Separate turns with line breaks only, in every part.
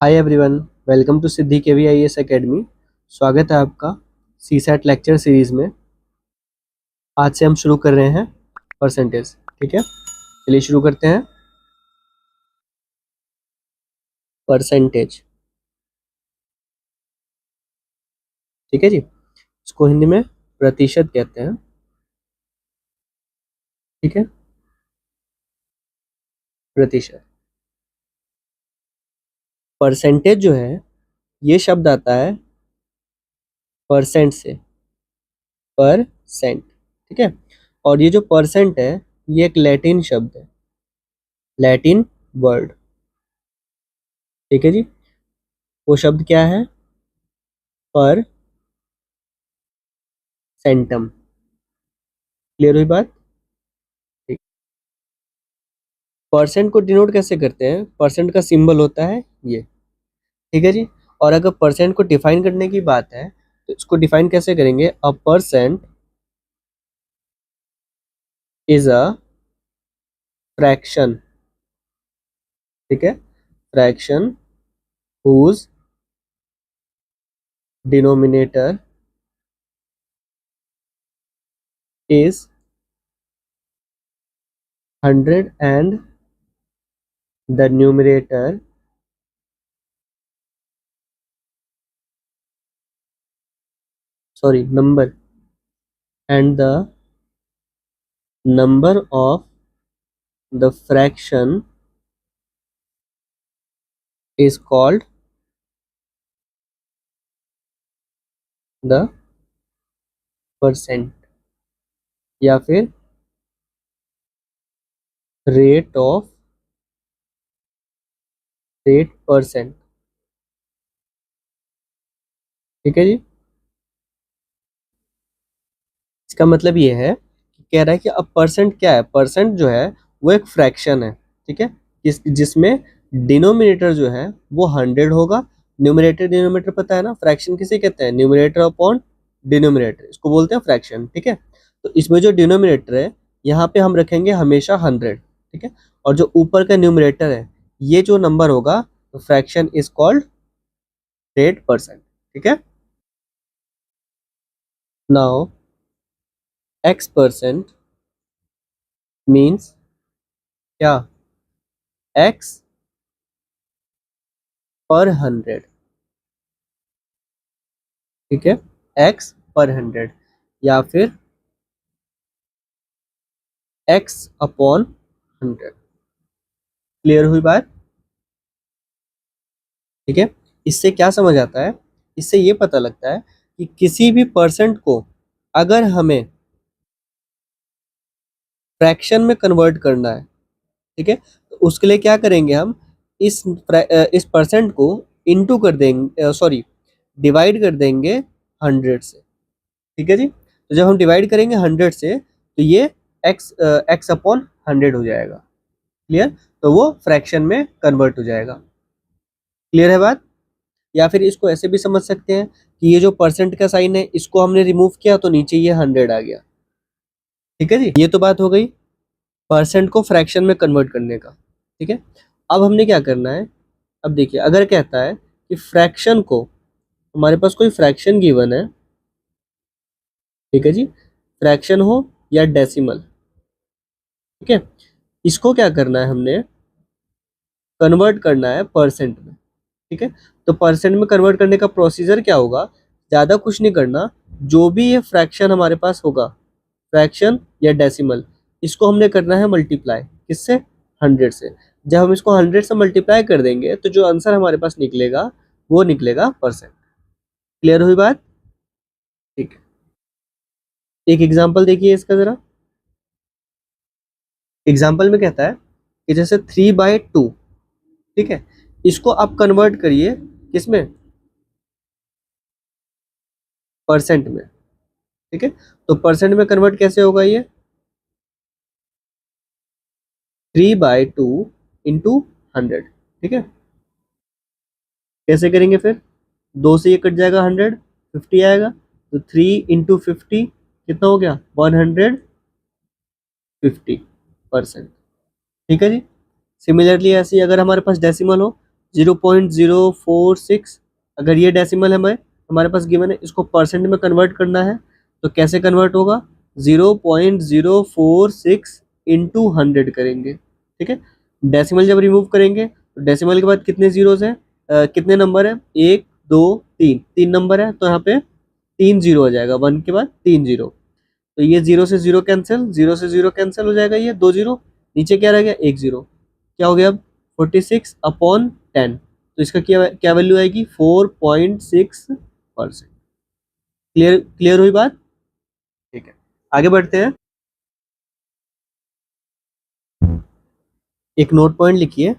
Hi everyone, welcome to Siddhi KVIS academy. स्वागत है आपका सीसैट लेक्चर सीरीज में। आज से हम शुरू कर रहे हैं परसेंटेज। ठीक है, चलिए शुरू करते हैं। परसेंटेज, ठीक है जी। इसको हिंदी में प्रतिशत कहते हैं। ठीक है, प्रतिशत। परसेंटेज जो है ये शब्द आता है परसेंट से, परसेंट। ठीक है, और ये जो परसेंट है ये एक लैटिन शब्द है, लैटिन वर्ड। ठीक है जी, वो शब्द क्या है? पर सेंटम। क्लियर हुई बात? ठीक। परसेंट को डिनोट कैसे करते हैं? परसेंट का सिंबल होता है ये। ठीक है जी। और अगर परसेंट को डिफाइन करने की बात है तो इसको डिफाइन कैसे करेंगे? A percent is a fraction. ठीक है, fraction whose denominator is 100 and the numerator sorry number and the number of the fraction is called the percent, या फिर रेट ऑफ रेट परसेंट। ठीक है जी। इसका मतलब ये है कि कह रहा है कि अब परसेंट क्या है? परसेंट जो है वो एक फ्रैक्शन है। ठीक है, जिसमें डिनोमिनेटर जो है वो 100 होगा। न्यूमरेटर डिनोमिनेटर पता है ना, फ्रैक्शन किसे कहते हैं? न्यूमरेटर अपॉन डिनोमिनेटर, इसको बोलते हैं फ्रैक्शन। ठीक है, तो इसमें जो डिनोमिनेटर है यहाँ पे हम रखेंगे हमेशा 100। ठीक है, और जो ऊपर का न्यूमरेटर है ये जो नंबर होगा तो फ्रैक्शन इज कॉल्ड 100%। ठीक है, नाउ x% मीन्स क्या? x पर 100। ठीक है, x पर 100 या फिर x अपॉन 100। क्लियर हुई बात? ठीक है, इससे क्या समझ आता है? इससे ये पता लगता है कि किसी भी परसेंट को अगर हमें फ्रैक्शन में कन्वर्ट करना है, ठीक है, तो उसके लिए क्या करेंगे? हम इस परसेंट को इनटू कर देंगे, सॉरी डिवाइड कर देंगे 100 से। ठीक है जी, तो जब हम डिवाइड करेंगे 100 से तो ये x अपॉन 100 हो जाएगा। क्लियर? तो वो फ्रैक्शन में कन्वर्ट हो जाएगा। क्लियर है बात? या फिर इसको ऐसे भी समझ सकते हैं कि ये जो परसेंट का साइन है इसको हमने रिमूव किया तो नीचे ये 100 आ गया। ठीक है जी, ये तो बात हो गई परसेंट को फ्रैक्शन में कन्वर्ट करने का। ठीक है, अब हमने क्या करना है? अब देखिए, अगर कहता है कि फ्रैक्शन को, हमारे पास कोई फ्रैक्शन गिवन है, ठीक है जी, फ्रैक्शन हो या डेसिमल, ठीक है, इसको क्या करना है? हमने कन्वर्ट करना है परसेंट में। ठीक है, तो परसेंट में कन्वर्ट करने का प्रोसीजर क्या होगा? ज़्यादा कुछ नहीं करना, जो भी ये फ्रैक्शन हमारे पास होगा, फ्रैक्शन या डेसिमल, इसको हमने करना है मल्टीप्लाई। किससे? 100 से। जब हम इसको 100 से मल्टीप्लाई कर देंगे तो जो आंसर हमारे पास निकलेगा वो निकलेगा परसेंट। क्लियर हुई बात? ठीक है, एक एग्जाम्पल देखिए इसका ज़रा। एग्जाम्पल में कहता है कि जैसे 3/2, ठीक है, इसको आप कन्वर्ट करिए किसमें? परसेंट में। ठीक है, तो परसेंट में कन्वर्ट कैसे होगा ये? 3/2 इंटू 100। ठीक है, कैसे करेंगे फिर? 2 से ये कट जाएगा, 100, 50 आएगा, तो 3 इंटू 50 कितना हो गया? 150%। ठीक है जी। सिमिलरली ऐसे ही अगर हमारे पास डेसिमल हो 0.046। अगर ये डेसिमल है हमारे पास गिवन है, इसको परसेंट में कन्वर्ट करना है तो कैसे कन्वर्ट होगा, 0.046 इंटू 100 करेंगे। ठीक है, डेसिमल जब रिमूव करेंगे तो डेसिमल के बाद कितने जीरोस हैं, कितने नंबर है, 1 2 3 नंबर है, तो यहाँ पे 3 0 हो जाएगा, 1 के बाद 3 0। तो ये 0 से 0 कैंसिल, 0 से 0 कैंसिल हो जाएगा, ये 2 0, नीचे क्या रह गया, 1 0। क्या हो गया अब, 46/10। तो इसका क्या क्या वैल्यू आएगी, 4.6%। क्लियर क्लियर हुई बात। ठीक है, आगे बढ़ते हैं। एक नोट पॉइंट लिखिए,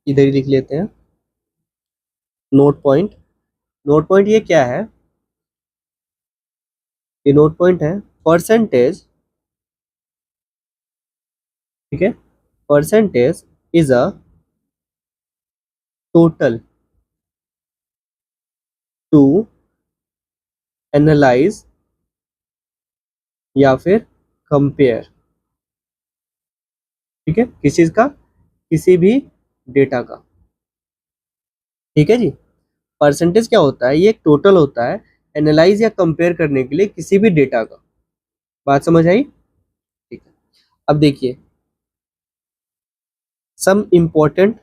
इधर ही लिख लेते हैं नोट पॉइंट। नोट पॉइंट ये क्या है, ये नोट पॉइंट है परसेंटेज। ठीक है, percentage is a total two analyse या फिर कंपेयर। ठीक है, किस चीज का, किसी भी डेटा का। ठीक है जी, परसेंटेज क्या होता है, ये एक टोटल होता है एनालाइज या कंपेयर करने के लिए किसी भी डेटा का। बात समझ आई। ठीक है, अब देखिए सम इम्पोर्टेंट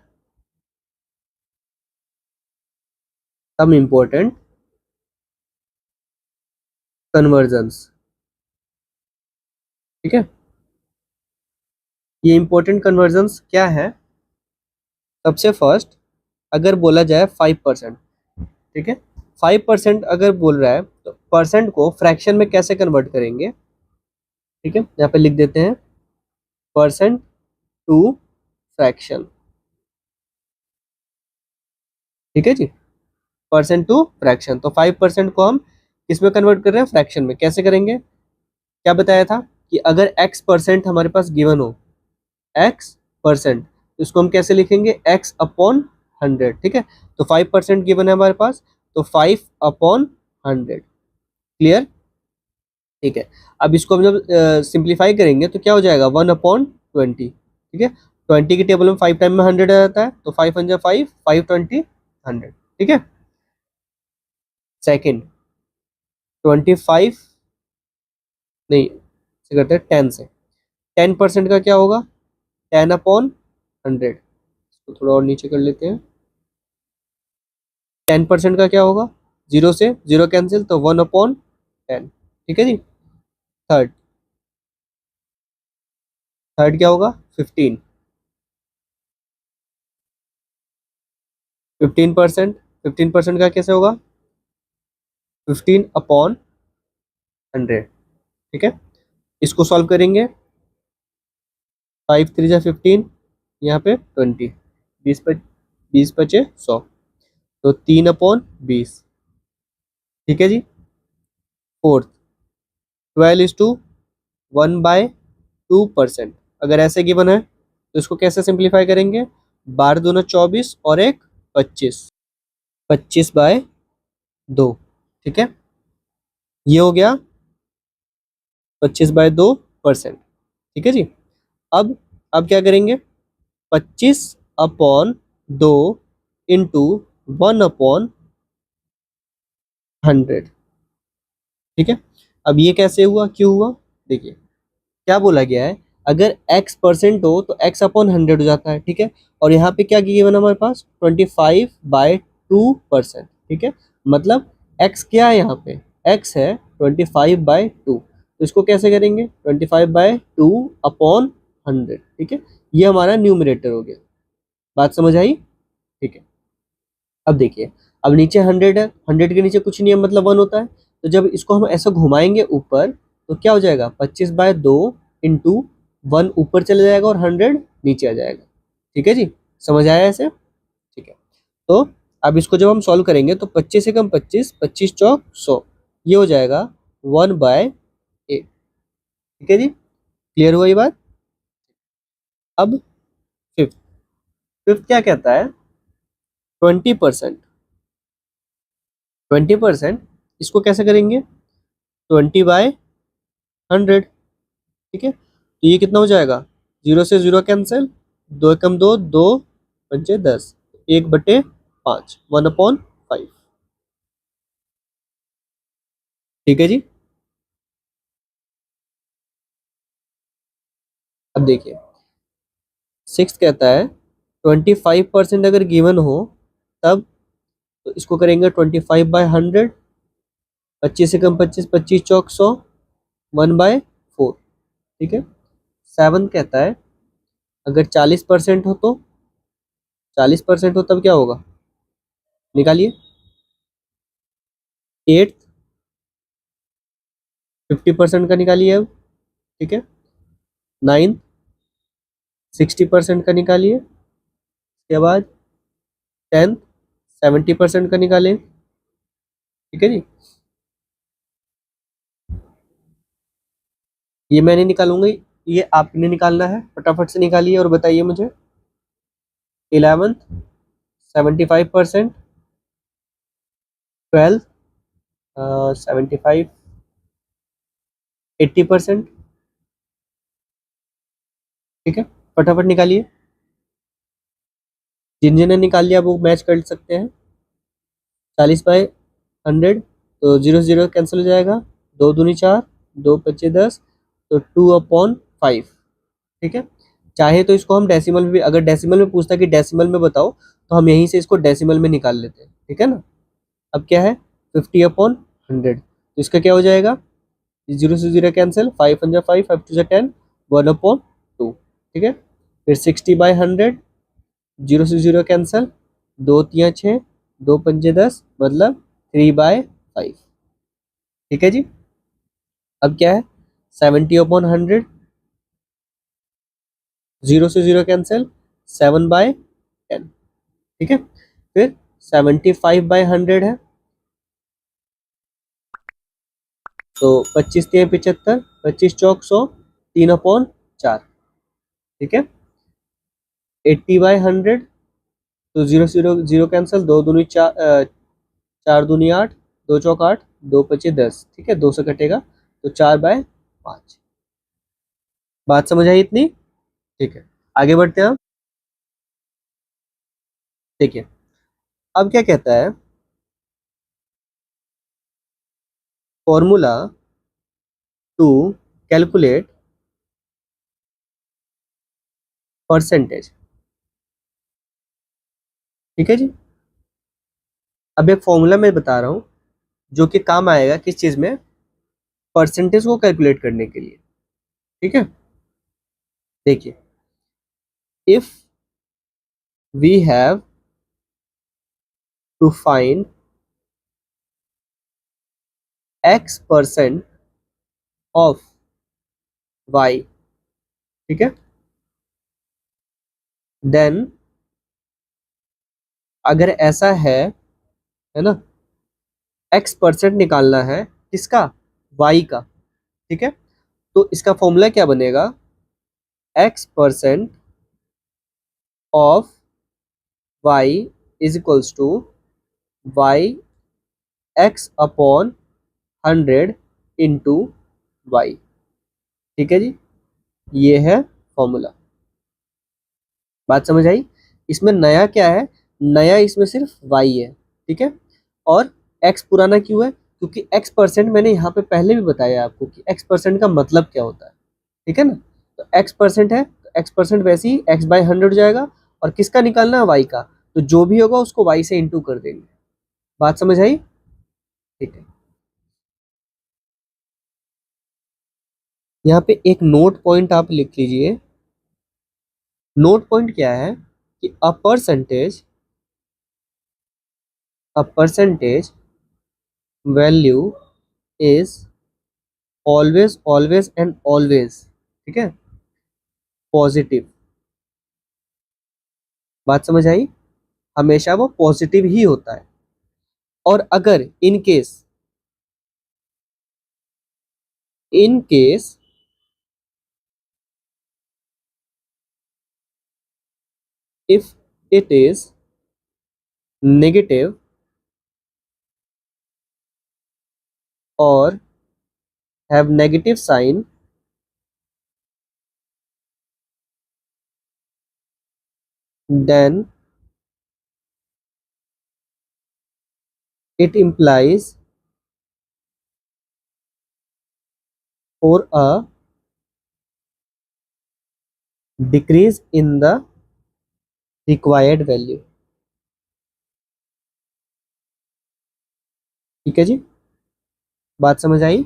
कन्वर्जन्स। ठीक है, ये इंपॉर्टेंट कन्वर्जन्स क्या है, सबसे फर्स्ट अगर बोला जाए 5%। ठीक है, 5% अगर बोल रहा है तो परसेंट को फ्रैक्शन में कैसे कन्वर्ट करेंगे। ठीक है, यहाँ पे लिख देते हैं परसेंट टू फ्रैक्शन। ठीक है जी, परसेंट टू फ्रैक्शन। तो 5% को हम किसमें कन्वर्ट कर रहे हैं, फ्रैक्शन में। कैसे करेंगे, क्या बताया था कि अगर x% हमारे पास गिवन हो, x%, तो इसको हम कैसे लिखेंगे, x/100। ठीक है, तो 5% गिवन है हमारे पास, तो 5/100। क्लियर। ठीक है, अब इसको हम जब सिंप्लीफाई करेंगे तो क्या हो जाएगा, 1/20। ठीक है, 20 की टेबल में 5 टाइम में 100 आ जाता है, तो 5 5 5 100। ठीक है, सेकेंड 25, नहीं से करते हैं 10 से। 10% का क्या होगा, 10/100। इसको थोड़ा और नीचे कर लेते हैं। 10% का क्या होगा, 0 से 0 कैंसिल, तो 1/10। ठीक है जी, थर्ड थर्ड क्या होगा, 15। 15% का कैसे होगा, 15/100। ठीक है, इसको सॉल्व करेंगे, 5 3 जा 15, यहाँ पे 20, 20 पचे 100, तो 3/20। ठीक है जी, फोर्थ 12:1/2%। अगर ऐसे गिवन है तो इसको कैसे सिंप्लीफाई करेंगे, 12 दूना 24 और एक 25, 25/2। ठीक है, ये हो गया 25/2%। ठीक है जी, अब क्या करेंगे, 25/2 इंटू 1/100। ठीक है, अब ये कैसे हुआ, क्यों हुआ, देखिए क्या बोला गया है, अगर x% हो तो x/100 हो जाता है। ठीक है, और यहाँ पे क्या गिवन है हमारे पास, 25/2%। ठीक है, मतलब x क्या है, यहाँ पे x है 25/2, तो इसको कैसे करेंगे, 25/2/100। ठीक है, ये हमारा न्यूमरेटर हो गया। बात समझ आई। ठीक है, अब देखिए, अब नीचे 100 है, 100 के नीचे कुछ नहीं है, मतलब 1 होता है। तो जब इसको हम ऐसे घुमाएंगे ऊपर तो क्या हो जाएगा, 25/2 इंटू 1 ऊपर चले जाएगा और 100 नीचे आ जाएगा। ठीक है जी, समझ आया ऐसे। ठीक है, तो अब इसको जब हम सॉल्व करेंगे तो 25 से कम 25, 25 चौक 100, ये हो जाएगा 1/8। ठीक है जी, क्लियर हुआ ये बात। अब फिफ्थ फिफ्थ क्या कहता है, 20%। 20% इसको कैसे करेंगे, 20/100। ठीक है, तो ये कितना हो जाएगा, 0 से 0 कैंसिल, दो एकम दो, दो पंचे 10, 1/5, 1/5। ठीक है जी। अब देखिए, सिक्स कहता है 25% अगर गिवन हो तब, तो इसको करेंगे 25/100, 25 से कम 25, 25 चौक 100, 1/4। ठीक है। सेवन कहता है अगर 40% हो तो, 40% हो तब क्या होगा, निकालिए। एट 50% का निकालिए अब। ठीक है। नाइन 60% का निकालिए। उसके बाद 10 70% का निकालें। ठीक है जी। ये मैंने निकालूंगी, ये आपने निकालना है, फटाफट से निकालिए और बताइए मुझे। 11 75%, 12 75, 80%। ठीक है, फटाफट निकालिए। जिन जिन्हें निकाल लिया वो मैच कर सकते हैं। 40/100, तो जीरो से जीरो कैंसिल हो जाएगा। दो दूनी चार, दो पच्चे 10, तो 2/5। ठीक है। चाहे तो इसको हम डेसिमल में भी, अगर डेसिमल में पूछता कि डेसिमल में बताओ, तो हम यहीं से इसको डेसिमल में निकाल लेते हैं। ठीक है ना। अब क्या है, 50/100, तो इसका क्या हो जाएगा, जीरो से जीरो कैंसिल, 5 1 5, 5 2 10, 1/2। ठीक है। फिर 60/100, जीरो से जीरो कैंसिल, दो तिया 6, दो पंजे 10, मतलब 3/5। ठीक है जी। अब क्या है, 70/100, जीरो से जीरो कैंसिल, 7/10। ठीक है। फिर 75/100 है, तो 25 तिया 75, 25 चौक 100, 3/4। ठीक है। 80/100, तो जीरो जीरो जीरो कैंसिल, दो दूनी चार, चार दूनी 8, दो चौक 8, दो पचे 10। ठीक है, दो से कटेगा, तो 4/5। बात समझ आई इतनी। ठीक है, आगे बढ़ते हैं हम। देखिए, अब क्या कहता है, फॉर्मूला टू कैलकुलेट परसेंटेज। ठीक है जी। अब एक फॉर्मूला मैं बता रहा हूं जो कि काम आएगा किस चीज में, परसेंटेज को कैलकुलेट करने के लिए। ठीक है। देखिए, if we have to find X% of Y, ठीक है, देन, अगर ऐसा है ना, X% निकालना है किसका, Y का। ठीक है। तो इसका फॉर्मूला क्या बनेगा, X% of Y is equals to Y X/100 into Y। ठीक है जी। ये है फॉर्मूला। बात समझ आई। इसमें नया क्या है, नया इसमें सिर्फ Y है। ठीक है। और X पुराना क्यों है, क्योंकि X% मैंने यहाँ पे पहले भी बताया आपको कि X% का मतलब क्या होता है। ठीक है ना। तो X% है, तो X% वैसे ही X/100 हो जाएगा, और किसका निकालना है, Y का, तो जो भी होगा उसको Y से इंटू कर देंगे। बात समझ आई। ठीक है। यहाँ पे एक नोट पॉइंट आप लिख लीजिए। नोट पॉइंट क्या है कि a percentage value is always always and always, ठीक है, पॉजिटिव। बात समझ आई। हमेशा वो पॉजिटिव ही होता है। और अगर in case if it is negative और have negative sign, then it implies for a decrease in the required value। ठीक है जी, बात समझ आई?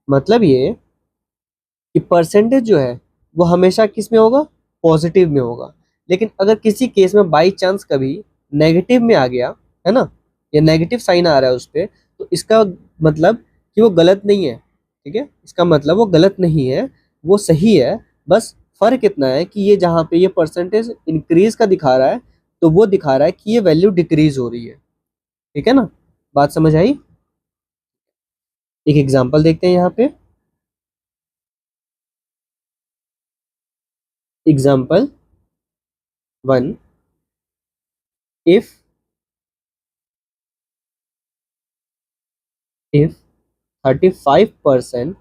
मतलब ये कि परसेंटेज जो है वो हमेशा किस में होगा, पॉजिटिव में होगा। लेकिन अगर किसी केस में बाई चांस कभी नेगेटिव में आ गया है ना, या नेगेटिव साइन आ रहा है उस पर, तो इसका मतलब कि वो गलत नहीं है। ठीक है, इसका मतलब वो गलत नहीं है, वो सही है। बस फर्क इतना है कि ये जहाँ पे ये परसेंटेज इंक्रीज का दिखा रहा है, तो वो दिखा रहा है कि ये वैल्यू डिक्रीज हो रही है। ठीक है ना, बात समझ आई? एक एग्जांपल देखते हैं यहाँ पे। Example 1, if 35%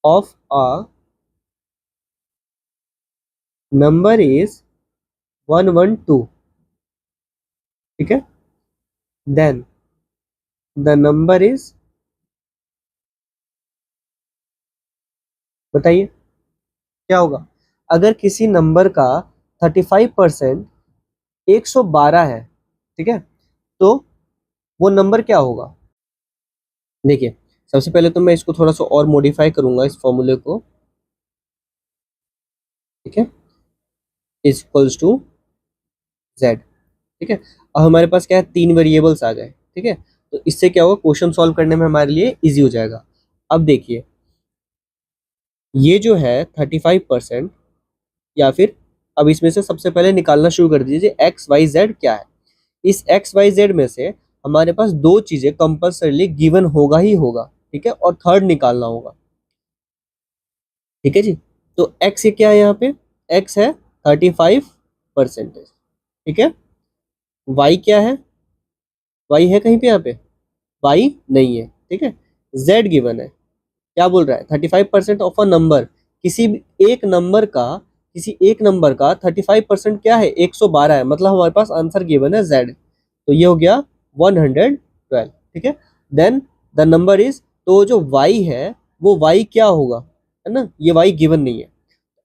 of a number is 112, ठीक है, then the number is, बताइए क्या होगा? अगर किसी नंबर का 35% 112 है, ठीक है, तो वो नंबर क्या होगा? देखिए, सबसे पहले तो मैं इसको थोड़ा सा और मॉडिफाई करूंगा इस फॉर्मूले को। ठीक है, इज इक्वल्स टू जेड। ठीक है, अब हमारे पास क्या है, 3 वेरिएबल्स आ गए। ठीक है, तो इससे क्या होगा, क्वेश्चन सॉल्व करने में हमारे लिए इजी हो जाएगा। अब देखिए, ये जो है 35%, या फिर अब इसमें से सबसे पहले निकालना शुरू कर दीजिए एक्स वाई जेड क्या है। इस एक्स वाई जेड में से हमारे पास दो चीजें कंपल्सरीली गिवन होगा ही होगा। ठीक है, और थर्ड निकालना होगा। ठीक है जी, तो एक्स ये क्या है, यहाँ पे एक्स है 35%। ठीक है, वाई क्या है, वाई है कहीं पे यहाँ पे? वाई नहीं है। ठीक है, जेड गिवन है। क्या बोल रहा है, 35% ऑफ अ नंबर, किसी भी एक नंबर का, किसी एक नंबर का 35% क्या है, 112 है। मतलब हमारे पास आंसर गिवन है जेड, तो ये हो गया 112। ठीक है, देन द नंबर इज, तो जो y है वो y क्या होगा, है ना, ये y गिवन नहीं है।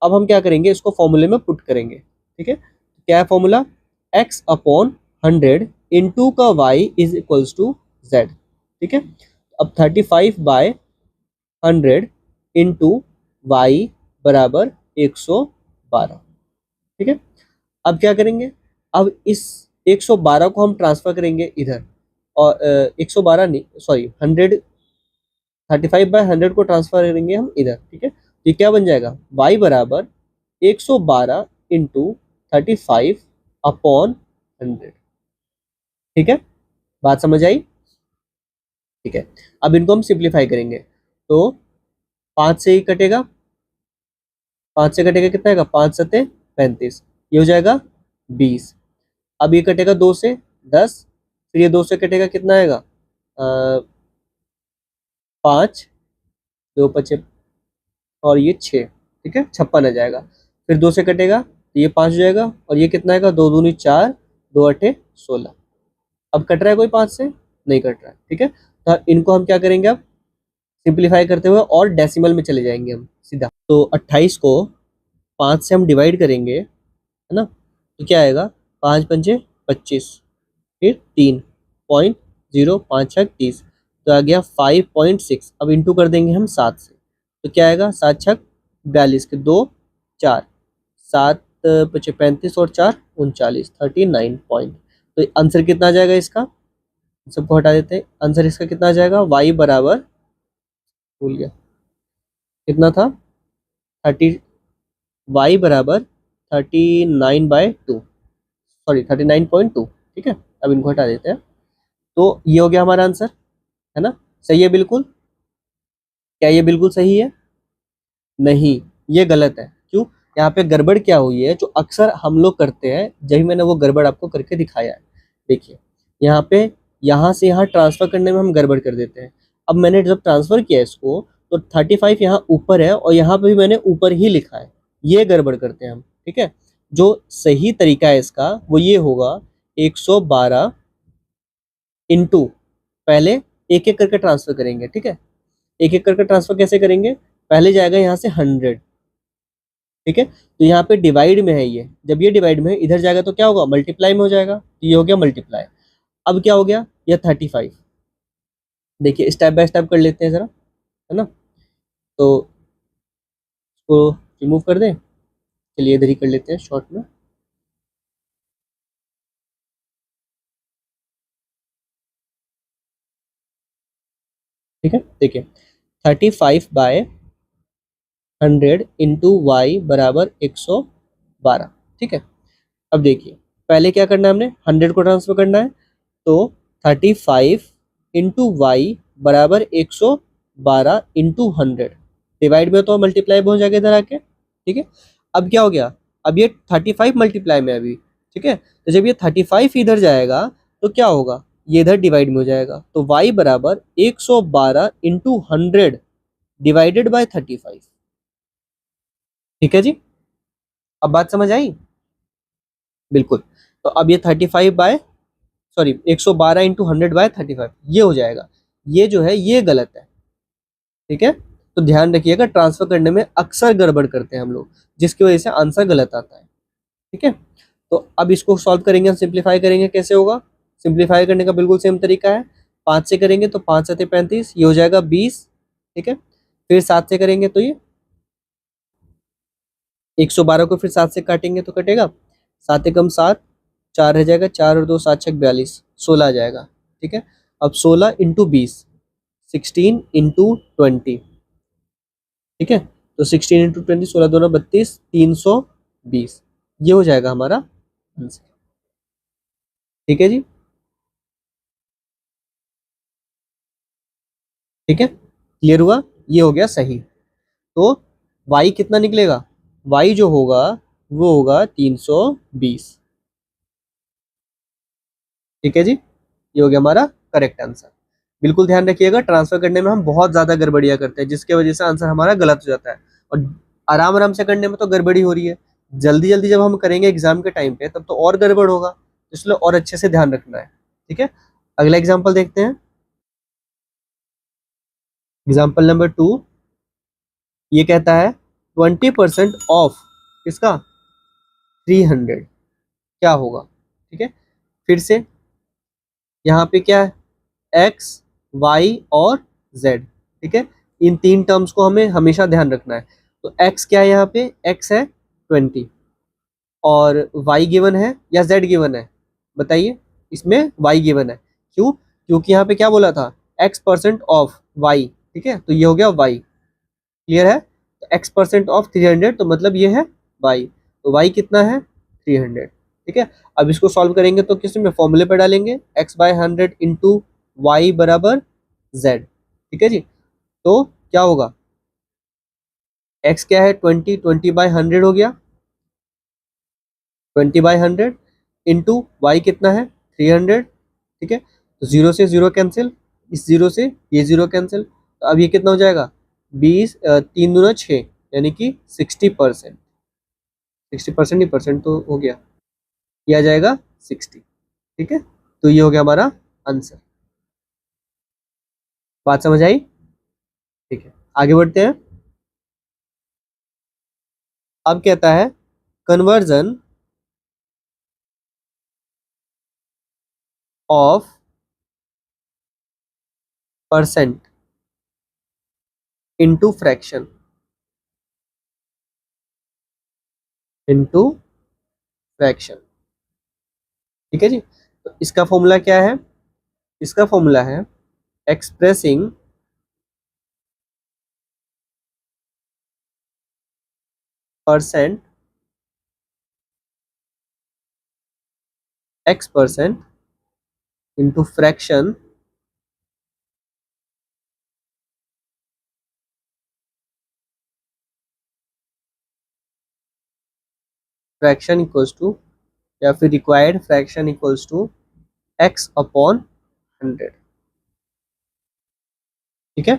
अब हम क्या करेंगे, इसको फॉर्मूले में पुट करेंगे। ठीक है, क्या है फॉर्मूला, x अपॉन 100 इंटू का y is equals to z। ठीक है, अब 35/100 इंटू वाई बराबर 112। ठीक है, अब क्या करेंगे, अब इस 112 को हम ट्रांसफर करेंगे इधर, और 112 नहीं, सॉरी 100, 35/100 को ट्रांसफर करेंगे हम इधर। ठीक है, तो ये क्या बन जाएगा, y बराबर 112 इंटू 35/100। ठीक है, बात समझ आई? ठीक है, अब इनको हम सिंप्लीफाई करेंगे, तो 5 से ही कटेगा, 5 से कटेगा कितना आएगा, 5 सत्ते 35, ये हो जाएगा 20। अब ये कटेगा 2 से 10, फिर ये 2 से कटेगा कितना आएगा, 5, 2 पचे और ये 6। ठीक है, 56 आ जाएगा। फिर 2 से कटेगा तो ये 5 हो जाएगा, और ये कितना आएगा, 2 दूनी 4, 2 अठे 16। अब कट रहा है कोई 5 से? नहीं कट रहा है। ठीक है, तो इनको हम क्या करेंगे, अब सिंप्लीफाई करते हुए और डेसिमल में चले जाएंगे हम सीधा। तो 28 को 5 से हम डिवाइड करेंगे, है ना, तो क्या आएगा, 5 पंचे 25, फिर 3.056, तो आ गया 5.6। अब इंटू कर देंगे हम 7 से, तो क्या आएगा, 7 छक 42 के 2 4, 7 पचे 35 और 4 39, 39 पॉइंट। तो आंसर कितना आ जाएगा इसका, सबको हटा देते हैं, आंसर इसका कितना आ जाएगा, वाई बराबर, भूल गया कितना था, 30, वाई बराबर 39/2, सॉरी 39.2। ठीक है, अब इनको हटा देते हैं, तो ये हो गया हमारा आंसर, है ना, सही है बिल्कुल। क्या ये बिल्कुल सही है? नहीं, ये गलत है। क्यों? यहाँ पे गड़बड़ क्या हुई है, जो अक्सर हम लोग करते हैं, जब मैंने वो गड़बड़ आपको करके दिखाया है। देखिए, यहाँ पे यहाँ से यहाँ ट्रांसफर करने में हम गड़बड़ कर देते हैं। अब मैंने जब ट्रांसफर किया इसको, तो 35 यहाँ ऊपर है और यहाँ पे भी मैंने ऊपर ही लिखा है, ये गड़बड़ करते हैं हम। ठीक है, जो सही तरीका है इसका वो ये होगा 112 इंटू, पहले एक एक करके ट्रांसफर करेंगे, ठीक है। एक एक करके ट्रांसफर कैसे करेंगे, पहले जाएगा यहाँ से 100, ठीक है। तो यहाँ पे डिवाइड में है ये, जब ये डिवाइड में है इधर जाएगा तो क्या होगा, मल्टीप्लाई में हो जाएगा, तो ये हो गया मल्टीप्लाई। अब क्या हो गया, ये 35। देखिए स्टेप बाय स्टेप कर लेते हैं जरा, है ना। तो इसको रिमूव कर दें, चलिए इधर ही कर लेते हैं शॉर्ट में। ठीक है, देखिए 35/100 इंटू वाई बराबर 112, ठीक है। अब देखिए पहले क्या करना है, हमने 100 को ट्रांसफर करना है, तो 35 इंटू वाई बराबर 112 इंटू 100, डिवाइड में तो मल्टीप्लाई में हो जाएगा इधर आके, ठीक है। अब क्या हो गया, अब ये 35 मल्टीप्लाई में अभी, ठीक है। तो जब ये 35 इधर जाएगा तो क्या होगा, ये इधर डिवाइड में हो जाएगा, तो y बराबर 112 इंटू 100 डिवाइडेड बाय 35, ठीक है जी। अब बात समझ आई, बिल्कुल। तो अब ये 35 बाय, सॉरी 112 इंटू 100 बाय 35 ये हो जाएगा, ये जो है ये गलत है, ठीक है। तो ध्यान रखिएगा, ट्रांसफर करने में अक्सर गड़बड़ करते हैं हम लोग, जिसकी वजह से आंसर गलत आता है, ठीक है। तो अब इसको सॉल्व करेंगे, सिंप्लीफाई करेंगे, कैसे होगा, सिंप्लीफाई करने का बिल्कुल सेम तरीका है। 5 से करेंगे तो 5 7 35, ये हो जाएगा 20, ठीक है। फिर 7 से करेंगे तो ये 112 को फिर 7 से काटेंगे तो कटेगा 7 एकम 7, 4 रह जाएगा, 4 और 2 7 6 42, 16 आ जाएगा, ठीक है। अब 16 इंटू 20, 16 इंटू 20, ठीक है। तो 16 इंटू 20, 16 दूना 32, 320, ये हो जाएगा हमारा आंसर, ठीक है जी। ठीक है, क्लियर हुआ, ये हो गया सही। तो y कितना निकलेगा, y जो होगा वो होगा 320, ठीक है जी। ये हो गया हमारा करेक्ट आंसर। बिल्कुल ध्यान रखिएगा, ट्रांसफर करने में हम बहुत ज्यादा गड़बड़ियां करते हैं, जिसके वजह से आंसर हमारा गलत हो जाता है, और आराम आराम से करने में तो गड़बड़ी हो रही है, जल्दी जल्दी जब हम करेंगे एग्जाम के टाइम पे तब तो और गड़बड़ होगा, इसलिए और अच्छे से ध्यान रखना है, ठीक है। अगला एग्जाम्पल देखते हैं, एग्जाम्पल नंबर 2। ये कहता है 20% ऑफ किसका, 300, क्या होगा, ठीक है। फिर से यहाँ पे क्या है, एक्स, वाई और जेड, ठीक है। इन तीन टर्म्स को हमें हमेशा ध्यान रखना है। तो एक्स क्या है, यहाँ पे एक्स है 20, और वाई गिवन है या जेड गिवन है, बताइए। इसमें वाई गिवन है, क्यों, क्योंकि यहाँ पे क्या बोला था, x% ऑफ वाई, ठीक है। तो ये हो गया वाई, क्लियर है। तो x% ऑफ 300, तो मतलब ये है वाई, तो वाई कितना है 300, ठीक है। अब इसको सॉल्व करेंगे तो किस में, फॉर्मूले पे डालेंगे, x/100 इंटू वाई बराबर z, ठीक है जी। तो क्या होगा, x क्या है 20, 20/100 हो गया, 20/100 इंटू वाई कितना है 300, ठीक है। तो जीरो से जीरो कैंसिल, इस जीरो से ये जीरो कैंसिल, तो अब ये कितना हो जाएगा, 20, 3 दूना 6, यानी कि 60%, 60% ही परसेंट तो हो गया, ये आ जाएगा 60, ठीक है। तो ये हो गया हमारा आंसर, बात समझ आई, ठीक है। आगे बढ़ते हैं, अब कहता है conversion of percent into fraction, into fraction, ठीक है जी। तो इसका फॉर्मूला क्या है, इसका फॉर्मूला है expressing percent x% into fraction fraction equals to, या फिर required fraction equals to x/100, ठीक है।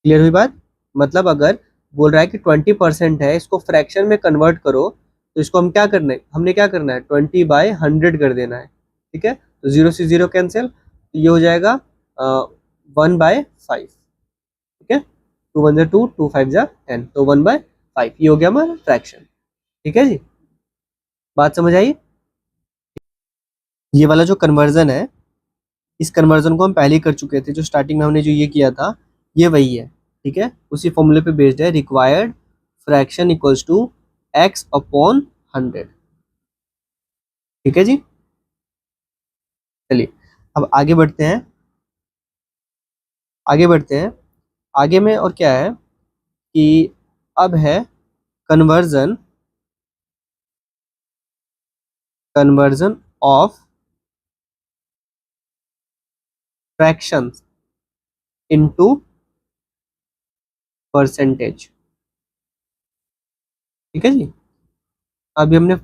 क्लियर हुई बात, मतलब अगर बोल रहा है कि 20% है, इसको फ्रैक्शन में कन्वर्ट करो, तो इसको हम क्या करना है, हमने क्या करना है, 20/100 कर देना है। ठीक है, तो 0 से 0 कैंसिल, तो ये हो जाएगा 1/5। ठीक है, 2 1 जा 2, 2 5 जा 10, तो 1/5 ये हो गया हमारा फ्रैक्शन। ठीक है जी, बात समझ आई। ये वाला जो कन्वर्जन है, इस कन्वर्जन को हम पहले ही कर चुके थे, जो स्टार्टिंग में हमने जो ये किया था, ये वही है। ठीक है, उसी फॉर्मूले पे बेस्ड है, required fraction equals to x/100। ठीक है जी, चलिए अब आगे बढ़ते हैं, आगे बढ़ते हैं। आगे में और क्या है कि अब है conversion, conversion of fractions into percentage. ठीक है जी, अभी हमने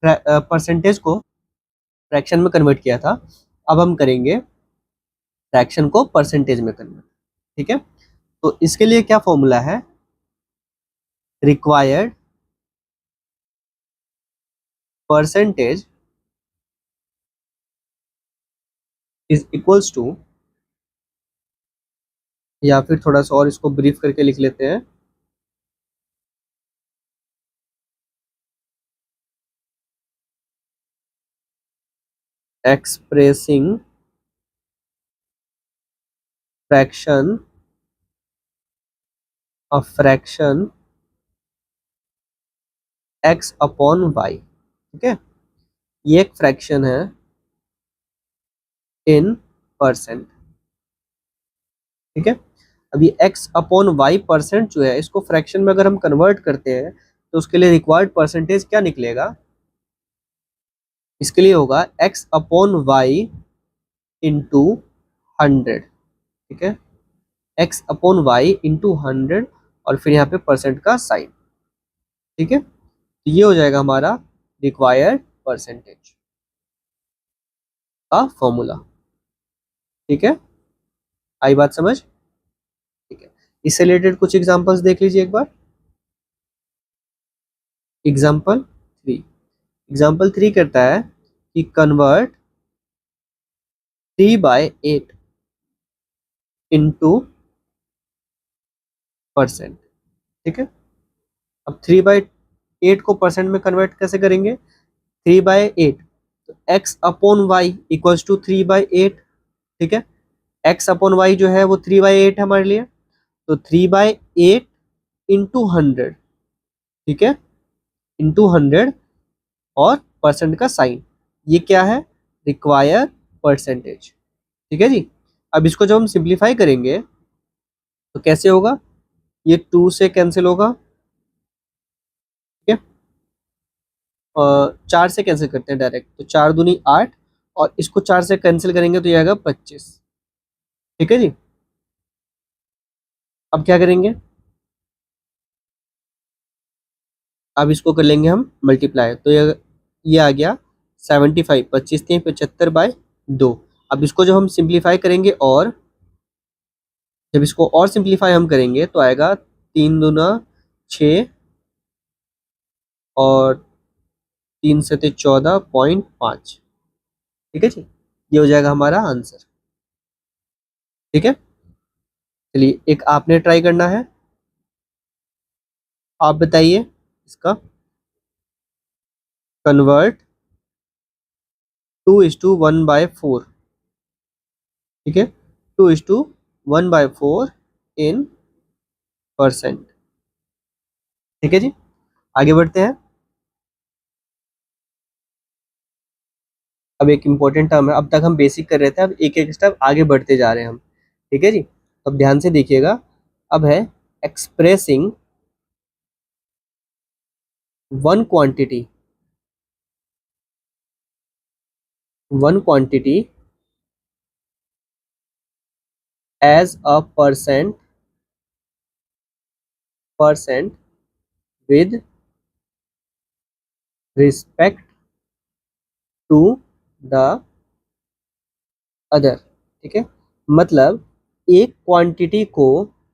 परसेंटेज को फ्रैक्शन में कन्वर्ट किया था, अब हम करेंगे फ्रैक्शन को परसेंटेज में कन्वर्ट। ठीक है, तो इसके लिए क्या फॉर्मूला है, required percentage is equals to, या फिर थोड़ा सा और इसको ब्रीफ करके लिख लेते हैं, expressing fraction, a fraction x/y। ठीक है, ये एक फ्रैक्शन है इन परसेंट। ठीक है, अब ये x/y परसेंट जो है, इसको फ्रैक्शन में अगर हम कन्वर्ट करते हैं, तो उसके लिए रिक्वायर्ड परसेंटेज क्या निकलेगा, इसके लिए होगा x/y इंटू 100। ठीक है, x/y इंटू 100, और फिर यहाँ पे परसेंट का साइन। ठीक है, तो ये हो जाएगा हमारा रिक्वायर्ड परसेंटेज का फॉर्मूला। ठीक है, आई बात समझ। ठीक है, इससे रिलेटेड कुछ एग्जांपल्स देख लीजिए एक बार। एग्जांपल 3, एग्जांपल 3 कहता है कि कन्वर्ट 3/8 इंटू परसेंट। ठीक है, अब 3/8 को परसेंट में कन्वर्ट कैसे करेंगे, 3/8, तो x/y इक्वल्स टू 3/8। ठीक है, x/y जो है वो 3/8 है हमारे लिए, तो 3/8 इंटू 100। ठीक है, इंटू 100 और परसेंट का साइन, ये क्या है, रिक्वायर परसेंटेज। ठीक है जी, अब इसको जब हम सिंप्लीफाई करेंगे तो कैसे होगा, ये 2 से कैंसिल होगा। ठीक है, और 4 से कैंसिल करते हैं डायरेक्ट, तो 4 दूनी 8, और इसको 4 से कैंसिल करेंगे तो ये आएगा 25। ठीक है जी, अब क्या करेंगे, अब इसको कर लेंगे हम मल्टीप्लाई, तो ये आ गया 75, 25×3 = 75/2। अब इसको जब हम सिंप्लीफाई करेंगे, और जब इसको और सिंप्लीफाई हम करेंगे तो आएगा 3 दूना 6, और 3 से 14.5। ठीक है जी, ये हो जाएगा हमारा आंसर। ठीक है, चलिए एक आपने ट्राई करना है, आप बताइए इसका, कन्वर्ट 2:1/4। ठीक है, 2:1/4 इन परसेंट। ठीक है जी, आगे बढ़ते हैं। अब एक इम्पोर्टेंट टर्म है, अब तक हम बेसिक कर रहे थे, अब एक एक स्टेप आगे बढ़ते जा रहे हैं हम। ठीक है जी, अब ध्यान से देखिएगा, अब है expressing one quantity, one quantity as a percent with respect to the other. ठीक है, मतलब एक क्वांटिटी को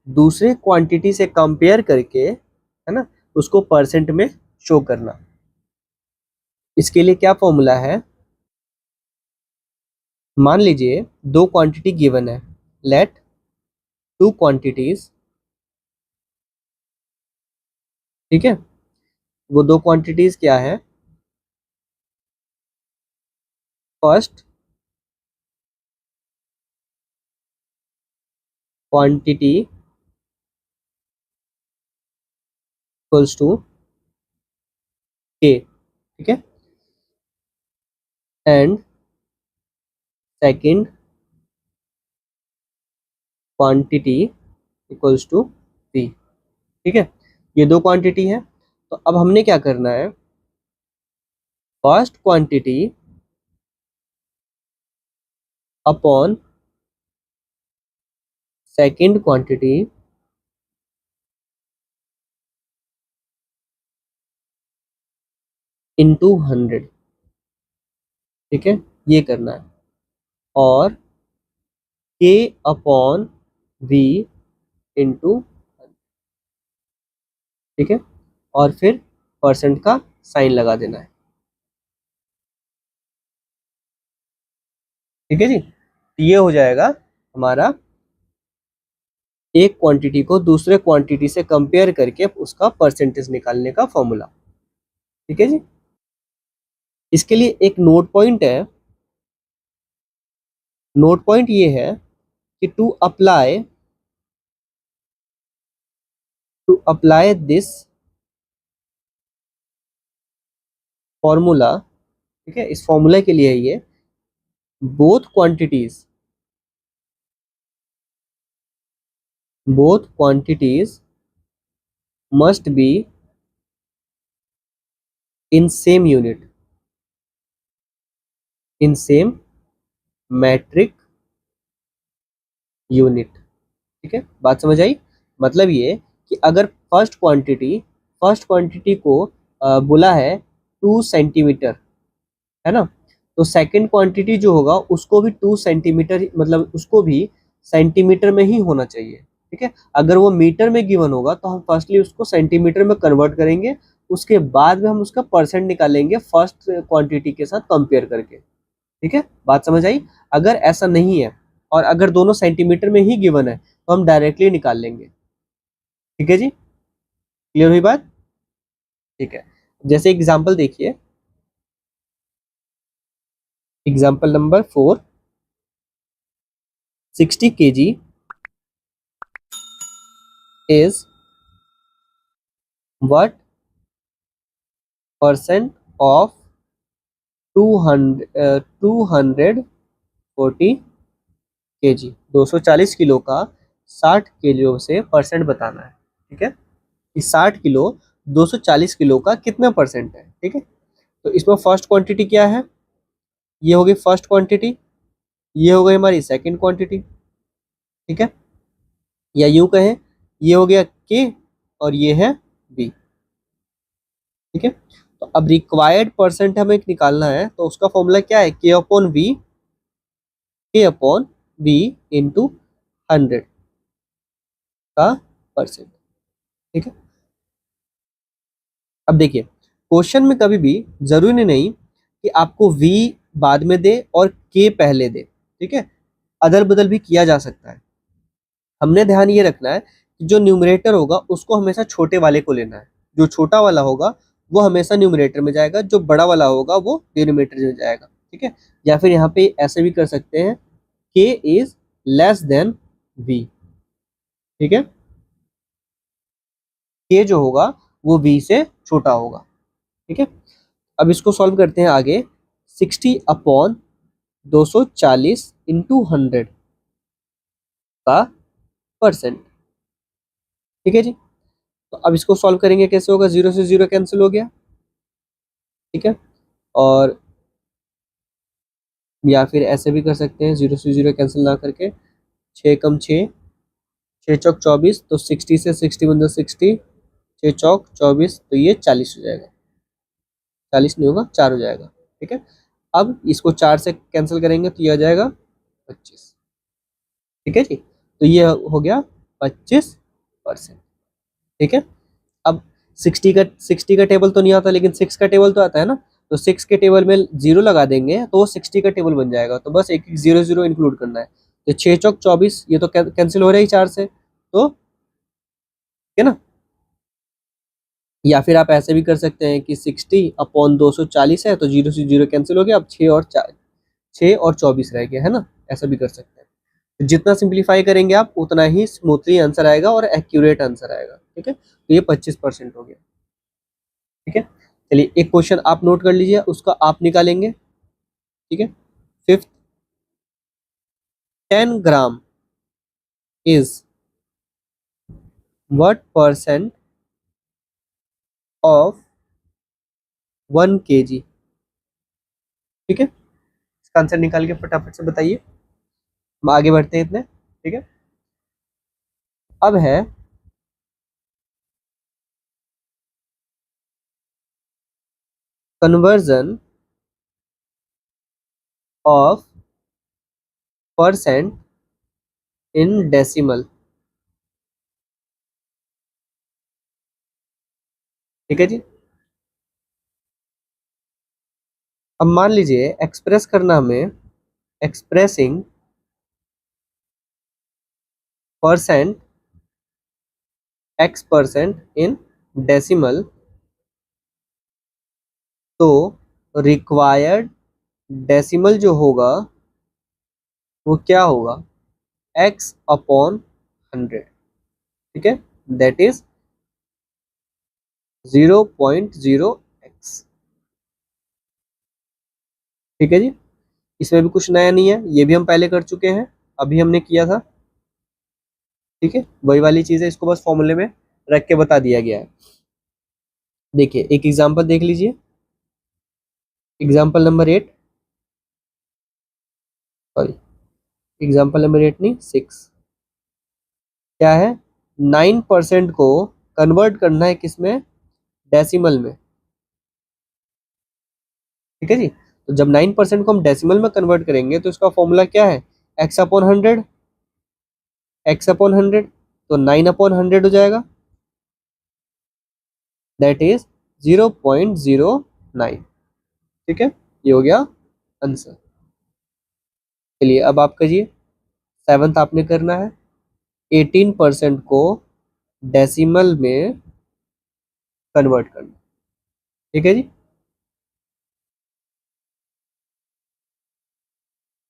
दूसरे क्वांटिटी से कंपेयर करके, है ना, उसको परसेंट में शो करना। इसके लिए क्या फॉर्मूला है? मान लीजिए दो क्वांटिटी गिवन है, लेट टू क्वांटिटीज, ठीक है। वो दो क्वांटिटीज क्या है? First quantity equals to k, ठीक है, and second quantity equals to v, ठीक है। ये दो क्वांटिटी है, तो अब हमने क्या करना है? First quantity upon second quantity into 100, ठीक है, ये करना है। और के अपॉन वी इंटू, ठीक है, और फिर परसेंट का साइन लगा देना है, ठीक है जी। तो ये हो जाएगा हमारा एक क्वांटिटी को दूसरे क्वांटिटी से कंपेयर करके उसका परसेंटेज निकालने का फॉर्मूला, ठीक है जी। इसके लिए एक नोट पॉइंट है। नोट पॉइंट ये है कि टू अप्लाई दिस फॉर्मूला, ठीक है, इस फॉर्मूला के लिए ये both quantities must be in same unit, in same metric unit, ठीक है। बात समझ आई? मतलब ये कि अगर फर्स्ट क्वांटिटी को बोला है 2 सेंटीमीटर, है ना, तो सेकंड क्वांटिटी जो होगा उसको भी 2 सेंटीमीटर, मतलब उसको भी सेंटीमीटर में ही होना चाहिए, ठीक है। अगर वो मीटर में गिवन होगा तो हम फर्स्टली उसको सेंटीमीटर में कन्वर्ट करेंगे, उसके बाद में हम उसका परसेंट निकालेंगे फर्स्ट क्वांटिटी के साथ कंपेयर करके, ठीक है। बात समझ आई? अगर ऐसा नहीं है और अगर दोनों सेंटीमीटर में ही गिवन है तो हम डायरेक्टली निकाल लेंगे, ठीक है जी। क्लियर हुई बात? ठीक है। जैसे एग्जांपल देखिए, example number 4, 60 kg is what percent of 240 kg? 240 kilo का 60 किलो से परसेंट बताना है, ठीक है, कि 60 किलो 240 किलो का कितना परसेंट है, ठीक है। तो इसमें फर्स्ट क्वांटिटी क्या है? ये होगी फर्स्ट क्वांटिटी, ये हो गई हमारी सेकंड क्वांटिटी, ठीक है, या यूं कहें ये हो गया के और ये है बी, ठीक है। तो अब रिक्वायर्ड परसेंट हमें निकालना है, तो उसका फॉर्मूला क्या है? के अपॉन वी इंटू 100 का परसेंट, ठीक है। अब देखिए, क्वेश्चन में कभी भी जरूरी नहीं कि आपको v बाद में दे और k पहले दे, ठीक है, अदल बदल भी किया जा सकता है। हमने ध्यान ये रखना है कि जो न्यूमरेटर होगा उसको हमेशा छोटे वाले को लेना है, जो छोटा वाला होगा वो हमेशा न्यूमरेटर में जाएगा, जो बड़ा वाला होगा वो डिनोमिनेटर में जाएगा, ठीक है। या फिर यहाँ पे ऐसे भी कर सकते हैं, k is less than v, ठीक है, k जो होगा वो v से छोटा होगा, ठीक है। अब इसको सॉल्व करते हैं आगे। 60/240 इंटू 100 का परसेंट, ठीक है जी। तो अब इसको सॉल्व करेंगे, कैसे होगा? 0 से 0 कैंसिल हो गया, ठीक है, और या फिर ऐसे भी कर सकते हैं, 0 से 0 कैंसिल ना करके, 6 कम 6, 6 चौक 24, तो 60 से 60 बन 60, 6 चौक 24, तो ये 40 हो जाएगा, 40 नहीं होगा, 4 हो जाएगा, ठीक है। अब इसको 4 से कैंसिल करेंगे तो ये आ जाएगा 25, ठीक है जी। तो ये हो गया 25%। ठीक है, अब 60 का टेबल तो नहीं आता, लेकिन 6 का टेबल तो आता है ना, तो 6 के टेबल में 0 लगा देंगे तो वो 60 का टेबल बन जाएगा। तो बस एक एक 0 0 इंक्लूड करना है। तो 6 चौक 24, ये तो कैंसिल हो रहा है 4 से, तो ठीक है ना। या फिर आप ऐसे भी कर सकते हैं कि 60/240 है, तो 0 से 0 कैंसिल हो गया, अब 6 और 24 रह गया, है ना। ऐसा भी कर सकते हैं। तो जितना सिंप्लीफाई करेंगे आप, उतना ही स्मूथली आंसर आएगा और एक्यूरेट आंसर आएगा। ठीक है, तो ये 25% हो गया। ठीक है, चलिए एक क्वेश्चन आप नोट कर लीजिए, उसका आप निकालेंगे। ठीक है, fifth, 10 gram is what percent of 1 kg। ठीक है, इसका आंसर निकाल के फटाफट से बताइए, हम आगे बढ़ते हैं इतने। ठीक है, अब है conversion of percent in decimal. ठीक है जी, अब मान लीजिए एक्सप्रेस करना हमें, expressing percent x% in decimal, तो रिक्वायर्ड डेसिमल जो होगा वो क्या होगा, x/100। ठीक है, दैट इज 0.0x। ठीक है जी, इसमें भी कुछ नया नहीं है, ये भी हम पहले कर चुके हैं, अभी हमने किया था। ठीक है, वही वाली चीज है, इसको बस फॉर्मूले में रख के बता दिया गया है। देखिए एक एग्जांपल देख लीजिए, example number 8, sorry example number 8 नहीं 6। क्या है, 9% को कन्वर्ट करना है किसमें, डेसिमल में। ठीक है जी, तो जब 9% को हम डेसिमल में कन्वर्ट करेंगे तो इसका फॉर्मूला क्या है, x/100। x/100 तो 9/100 हो जाएगा, दैट इज 0.09। ठीक है, ये हो गया आंसर। चलिए अब आप करिए, सेवन्थ आपने करना है, 18% को डेसिमल में कन्वर्ट करना। ठीक है जी,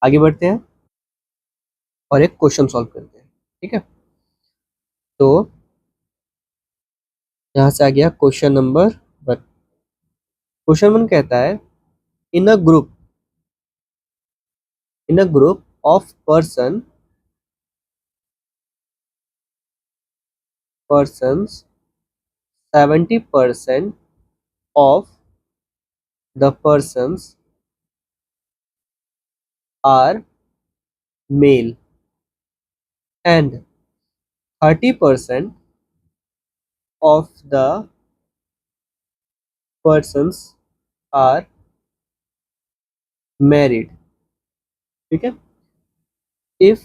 आगे बढ़ते हैं और एक क्वेश्चन सॉल्व करते हैं। ठीक है, तो यहाँ से आ गया क्वेश्चन नंबर 1। क्वेश्चन 1 कहता है, in a group, in a group of persons 70% of the persons are male and 30% of the persons are married। ठीक है, if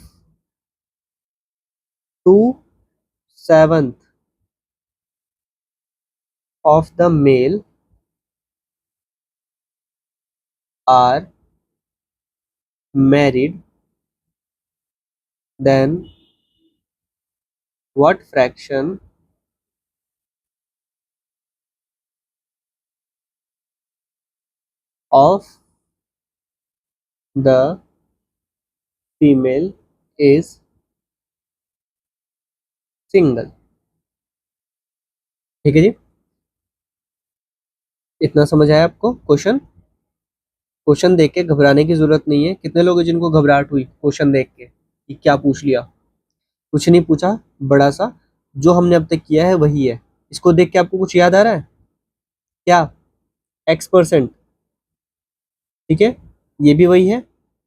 2/7 of the male are married, then what fraction of the female is single। ठीक है जी, इतना समझ आया आपको question. Question देख के घबराने की जरूरत नहीं है। कितने लोग हैं जिनको घबराहट हुई क्वेश्चन देख के कि क्या पूछ लिया, कुछ नहीं पूछा, बड़ा सा जो हमने अब तक किया है वही है। इसको देख के आपको कुछ याद आ रहा है क्या, x%। ठीक है, ये भी वही है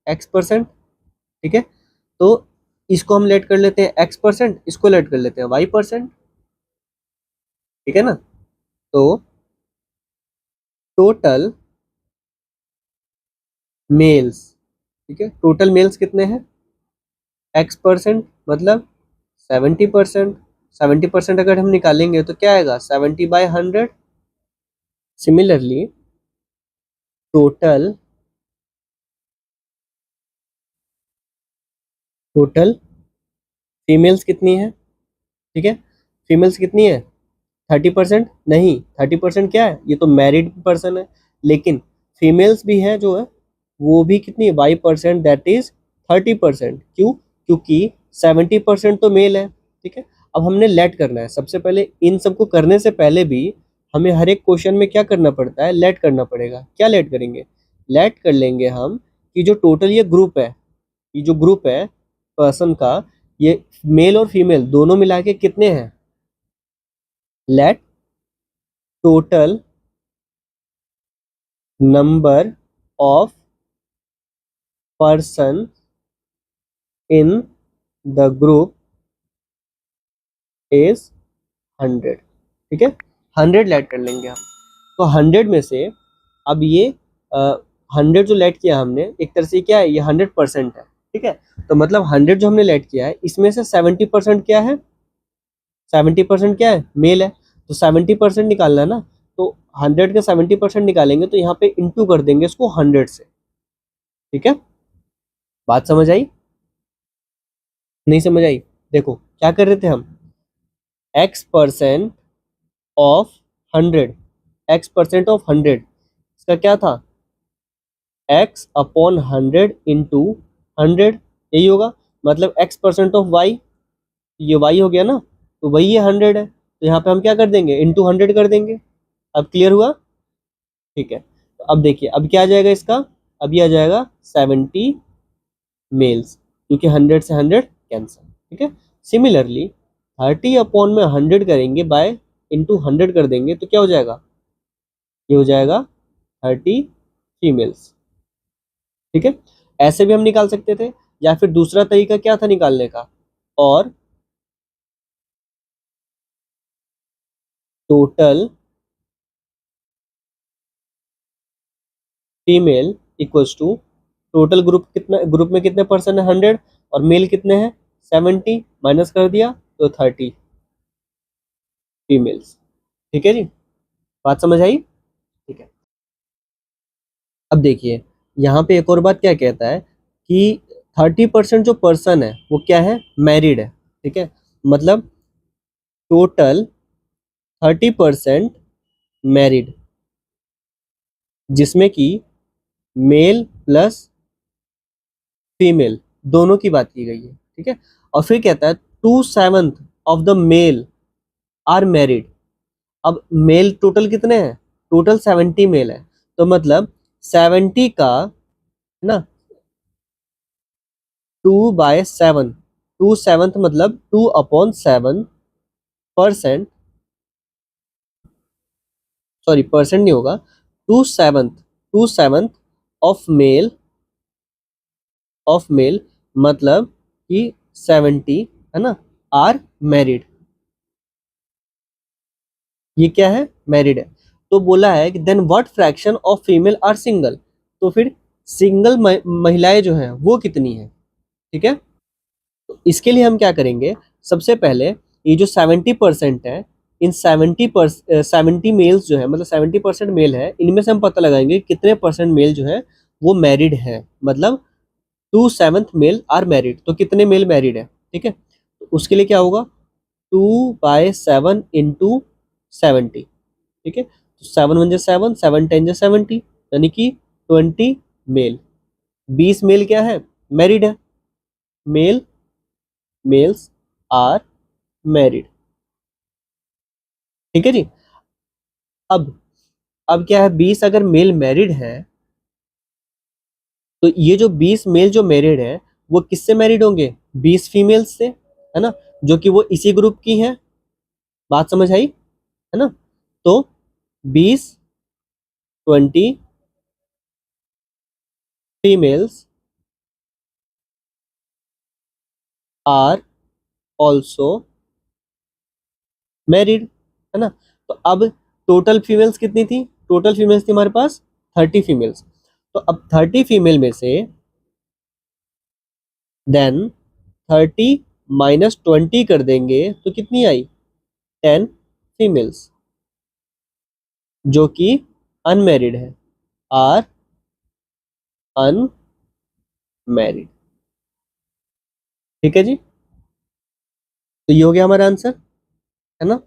x%। ठीक है, तो इसको हम लेट कर लेते हैं x%, इसको लेट कर लेते हैं y%। ठीक है ना, तो टोटल मेल्स, ठीक है, टोटल मेल्स कितने हैं, x% मतलब 70%। 70% अगर हम निकालेंगे तो क्या आएगा, 70/100। सिमिलरली टोटल फीमेल्स कितनी है, ठीक है, फीमेल्स कितनी है, 30%। नहीं, 30% क्या है, ये तो मैरिड पर्सन है, लेकिन फीमेल्स भी है जो है वो भी कितनी है, 22%, दैट इज 30%। क्यों, क्योंकि 70% तो मेल है, ठीक है। अब हमने लेट करना है, सबसे पहले इन सबको करने से पहले भी हमें हर एक क्वेश्चन में क्या करना पड़ता है, लेट करना पड़ेगा। क्या लेट करेंगे, लेट कर लेंगे हम कि जो टोटल ये ग्रुप है, ये जो ग्रुप है पर्सन का, ये मेल और फीमेल दोनों मिला के कितने हैं, let total number of person in the group is 100, ठीक है। 100 लेट कर लेंगे हम, तो 100 में से अब ये 100 जो लेट किया हमने, एक तरह से क्या है, ये 100% है, ठीक है। तो मतलब 100 जो हमने लेट किया है, इसमें से 70% क्या है, 70% क्या है, मेल है। तो 70% निकालना है ना, तो 100 का 70% निकालेंगे तो यहाँ पे इंटू कर देंगे इसको 100 से, ठीक है। बात समझ आई, नहीं समझ आई? देखो क्या कर रहे थे हम, x% ऑफ 100, x% ऑफ 100, इसका क्या था, x/100 इंटू 100, यही होगा। मतलब x%ऑफ y, ये y हो गया ना, तो वही ये 100 है, तो यहाँ पे हम क्या कर देंगे, इंटू 100 कर देंगे। अब क्लियर हुआ, ठीक है। तो अब देखिए अब क्या आ जाएगा इसका, अब ये आ जाएगा 70 मेल्स, क्योंकि 100 से 100 कैंसिल, ठीक है। सिमिलरली 30/100 करेंगे, बाय इंटू 100 कर देंगे तो क्या हो जाएगा, ये हो जाएगा 30 फीमेल्स, ठीक है। ऐसे भी हम निकाल सकते थे, या फिर दूसरा तरीका क्या था निकालने का, और total female equals to total group, कितना ग्रुप में कितने पर्सन है, 100, और मेल कितने हैं, 70, माइनस कर दिया तो 30 फीमेल्स, ठीक है जी। बात समझ आई, ठीक है। अब देखिए यहाँ पे एक और बात क्या कहता है कि 30% जो पर्सन है वो क्या है, मैरिड है, ठीक है। मतलब टोटल 30% मैरिड, जिसमें कि मेल प्लस फीमेल दोनों की बात की गई है, ठीक है। और फिर कहता है 2/7 of the male are married. अब मेल टोटल कितने हैं, टोटल 70 मेल है, तो मतलब 70 का है ना, 2/7, 2/7 मतलब 2/7%, सॉरी परसेंट नहीं होगा, 2/7 ऑफ मेल मतलब कि 70 है ना, आर मैरिड, ये क्या है, मैरिड है। तो बोला है कि then what fraction of female are single, तो फिर सिंगल महिलाएं जो हैं वो कितनी है, ठीक है। तो इसके लिए हम क्या करेंगे, सबसे पहले ये जो 70% है, इन 70 मेल्स जो है, मतलब 70% मेल है, इनमें से हम पता लगाएंगे कितने परसेंट मेल जो है वो मैरिड है। मतलब 2/7 मेल आर मैरिड, तो कितने मेल मैरिड है, ठीक है। तो उसके लिए क्या होगा, 2/7 इंटू 70, ठीक है। तो 7 1 7, 7 10 70, यानी कि 20 मेल, 20 मेल क्या है, मैरिड है, मेल मेल्स आर मैरिड, ठीक है जी। अब अब क्या है, 20 अगर मेल मैरिड है, तो ये जो 20 मेल जो मैरिड है वो किससे मैरिड होंगे, 20 फीमेल्स से, है ना, जो कि वो इसी ग्रुप की है। बात समझ आई, है ना। तो 20 20 फीमेल्स आर ऑल्सो मैरिड, है ना। तो अब टोटल फीमेल्स कितनी थी, टोटल फीमेल्स थी हमारे पास 30 फीमेल्स। तो अब 30 फीमेल में से देन 30 -20 कर देंगे तो कितनी आई? 10 फीमेल्स जो कि अनमैरिड है, आर अनमैरिड। ठीक है जी, तो ये हो गया हमारा आंसर, है ना?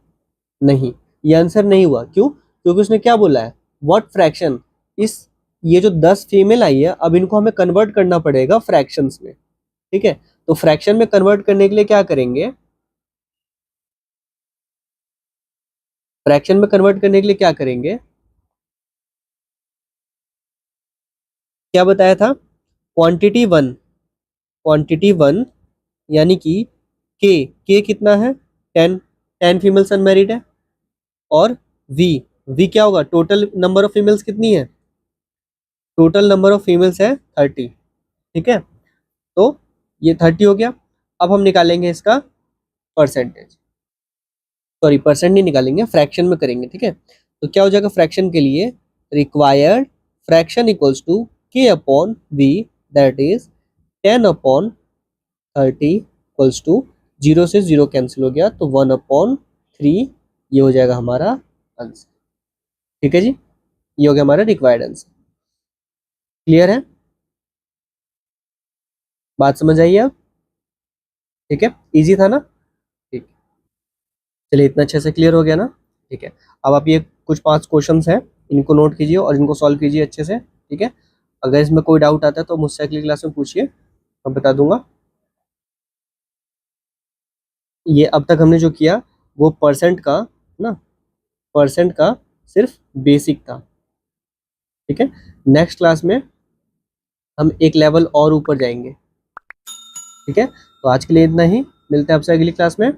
नहीं, ये आंसर नहीं हुआ। क्यों? क्योंकि उसने क्या बोला है, व्हाट फ्रैक्शन। इस ये जो 10 फीमेल आई है, अब इनको हमें कन्वर्ट करना पड़ेगा फ्रैक्शंस में। ठीक है, तो फ्रैक्शन में कन्वर्ट करने के लिए क्या करेंगे, फ्रैक्शन में कन्वर्ट करने के लिए क्या करेंगे, क्या बताया था? क्वांटिटी वन यानी कि के कितना है? 10, 10 फीमेल्स अनमैरिड है। और वी, वी क्या होगा? टोटल नंबर ऑफ फीमेल्स कितनी है? टोटल नंबर ऑफ फीमेल्स है 30। ठीक है, तो ये 30 हो गया। अब हम निकालेंगे इसका परसेंटेज, सॉरी परसेंट नहीं निकालेंगे, फ्रैक्शन में करेंगे। ठीक है, तो क्या हो जाएगा फ्रैक्शन के लिए, required fraction equals to k upon v, that is 10/30 equals to, 0 से 0 कैंसिल हो गया तो 1/3, ये हो जाएगा हमारा आंसर। ठीक है जी, ये हो गया हमारा रिक्वायर्ड आंसर। क्लियर है? बात समझ आई अब? ठीक है, इजी था ना? ठीक, चलिए इतना अच्छे से क्लियर हो गया ना? ठीक है, अब आप ये कुछ 5 क्वेश्चंस हैं, इनको नोट कीजिए और इनको सॉल्व कीजिए अच्छे से। ठीक है, अगर इसमें कोई डाउट आता है तो मुझसे अगली क्लास में पूछिए, मैं बता दूंगा। ये अब तक हमने जो किया वो परसेंट का ना, परसेंट का सिर्फ बेसिक था। ठीक है, नेक्स्ट क्लास में हम एक लेवल और ऊपर जाएंगे। ठीक है, तो आज के लिए इतना ही, मिलते हैं आपसे अगली क्लास में।